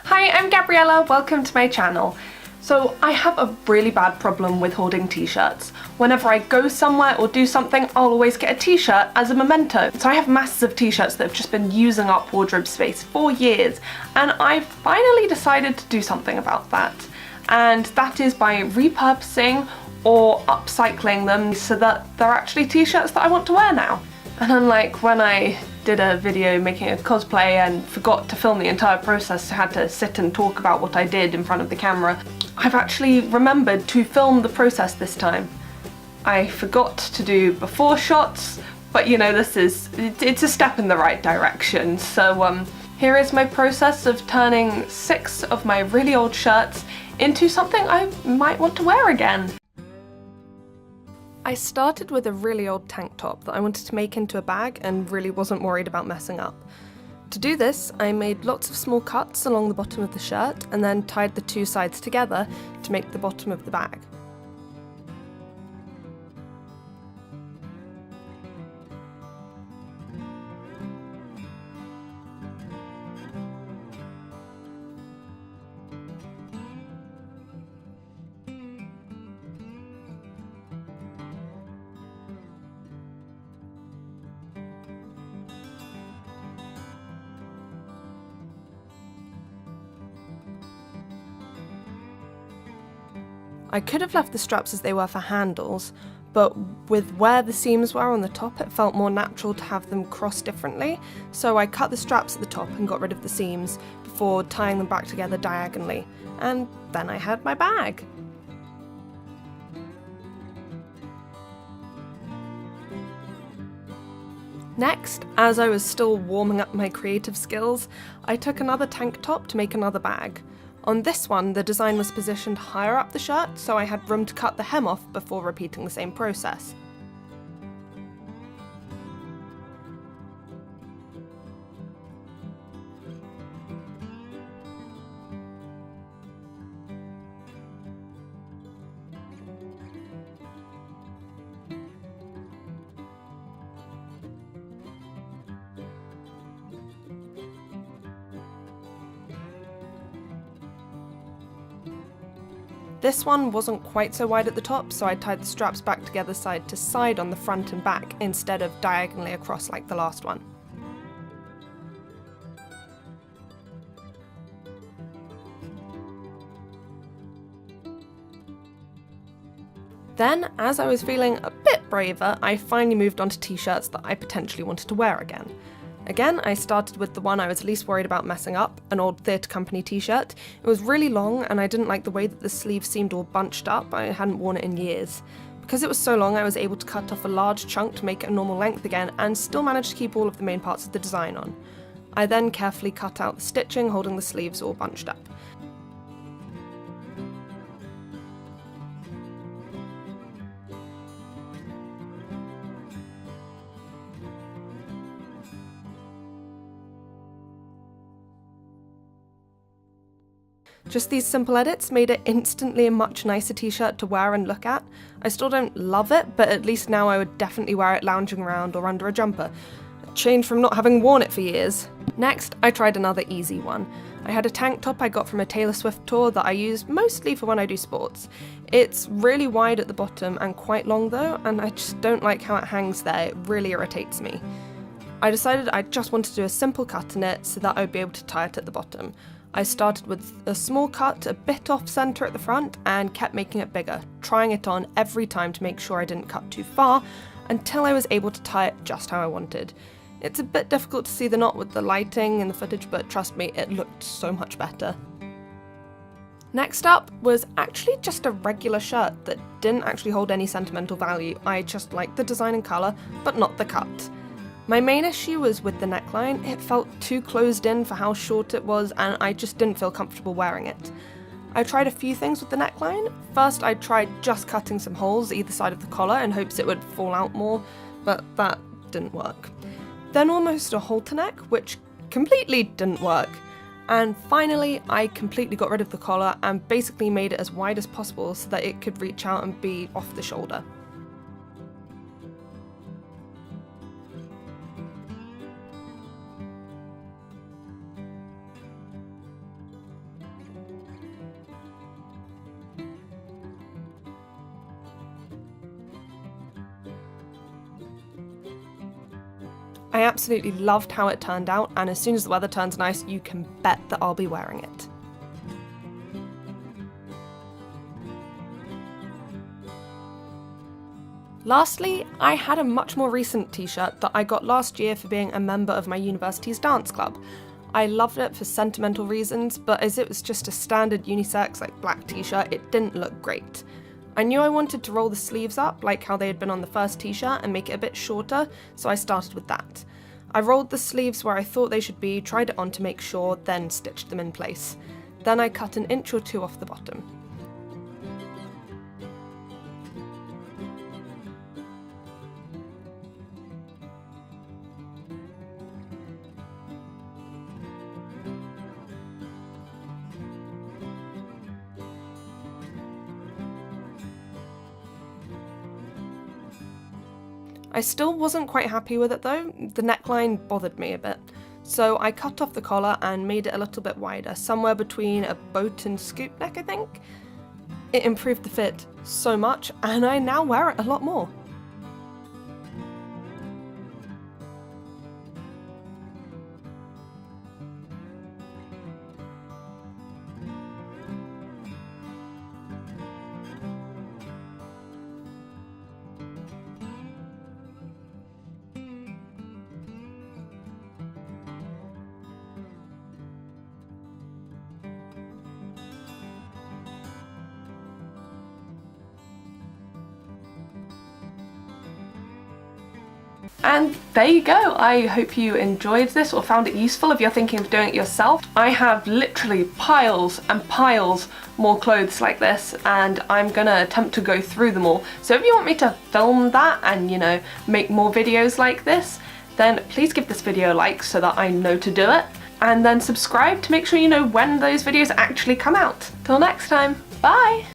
Hi, I'm Gabriella, welcome to my channel. So I have a really bad problem with hoarding t-shirts. Whenever I go somewhere or do something, I'll always get a t-shirt as a memento. So I have masses of t-shirts that have just been using up wardrobe space for years, and I finally decided to do something about that. And that is by repurposing or upcycling them so that they're actually t-shirts that I want to wear now. And unlike when I did a video making a cosplay and forgot to film the entire process, so I had to sit and talk about what I did in front of the camera, I've actually remembered to film the process this time. I forgot to do before shots, but you know, it's a step in the right direction. So here is my process of turning 6 of my really old shirts into something I might want to wear again. I started with a really old tank top that I wanted to make into a bag and really wasn't worried about messing up. To do this, I made lots of small cuts along the bottom of the shirt and then tied the two sides together to make the bottom of the bag. I could have left the straps as they were for handles, but with where the seams were on the top, it felt more natural to have them cross differently, so I cut the straps at the top and got rid of the seams before tying them back together diagonally, and then I had my bag. Next, as I was still warming up my creative skills, I took another tank top to make another bag. On this one, the design was positioned higher up the shirt, so I had room to cut the hem off before repeating the same process. This one wasn't quite so wide at the top, so I tied the straps back together side to side on the front and back instead of diagonally across like the last one. Then, as I was feeling a bit braver, I finally moved on to t-shirts that I potentially wanted to wear again. Again, I started with the one I was least worried about messing up, an old theatre company t-shirt. It was really long and I didn't like the way that the sleeves seemed all bunched up. I hadn't worn it in years. Because it was so long, I was able to cut off a large chunk to make it a normal length again and still managed to keep all of the main parts of the design on. I then carefully cut out the stitching holding the sleeves all bunched up. Just these simple edits made it instantly a much nicer t-shirt to wear and look at. I still don't love it, but at least now I would definitely wear it lounging around or under a jumper. A change from not having worn it for years. Next, I tried another easy one. I had a tank top I got from a Taylor Swift tour that I use mostly for when I do sports. It's really wide at the bottom and quite long though, and I just don't like how it hangs there, it really irritates me. I decided I just wanted to do a simple cut in it so that I would be able to tie it at the bottom. I started with a small cut a bit off centre at the front and kept making it bigger, trying it on every time to make sure I didn't cut too far until I was able to tie it just how I wanted. It's a bit difficult to see the knot with the lighting in the footage, but trust me, it looked so much better. Next up was actually just a regular shirt that didn't actually hold any sentimental value. I just liked the design and colour, but not the cut. My main issue was with the neckline. It felt too closed in for how short it was and I just didn't feel comfortable wearing it. I tried a few things with the neckline. First I tried just cutting some holes either side of the collar in hopes it would fall out more, but that didn't work. Then almost a halter neck, which completely didn't work. And finally I completely got rid of the collar and basically made it as wide as possible so that it could reach out and be off the shoulder. I absolutely loved how it turned out, and as soon as the weather turns nice, you can bet that I'll be wearing it. Lastly, I had a much more recent t-shirt that I got last year for being a member of my university's dance club. I loved it for sentimental reasons, but as it was just a standard unisex black t-shirt, it didn't look great. I knew I wanted to roll the sleeves up like how they had been on the first t-shirt and make it a bit shorter, so I started with that. I rolled the sleeves where I thought they should be, tried it on to make sure, then stitched them in place. Then I cut an inch or two off the bottom. I still wasn't quite happy with it though, the neckline bothered me a bit. So I cut off the collar and made it a little bit wider, somewhere between a boat and scoop neck I think. It improved the fit so much, and I now wear it a lot more. And there you go. I hope you enjoyed this or found it useful if you're thinking of doing it yourself. I have literally piles and piles more clothes like this, and I'm gonna attempt to go through them all. So if you want me to film that and, you know, make more videos like this, then please give this video a like so that I know to do it. And then subscribe to make sure you know when those videos actually come out. Till next time, bye!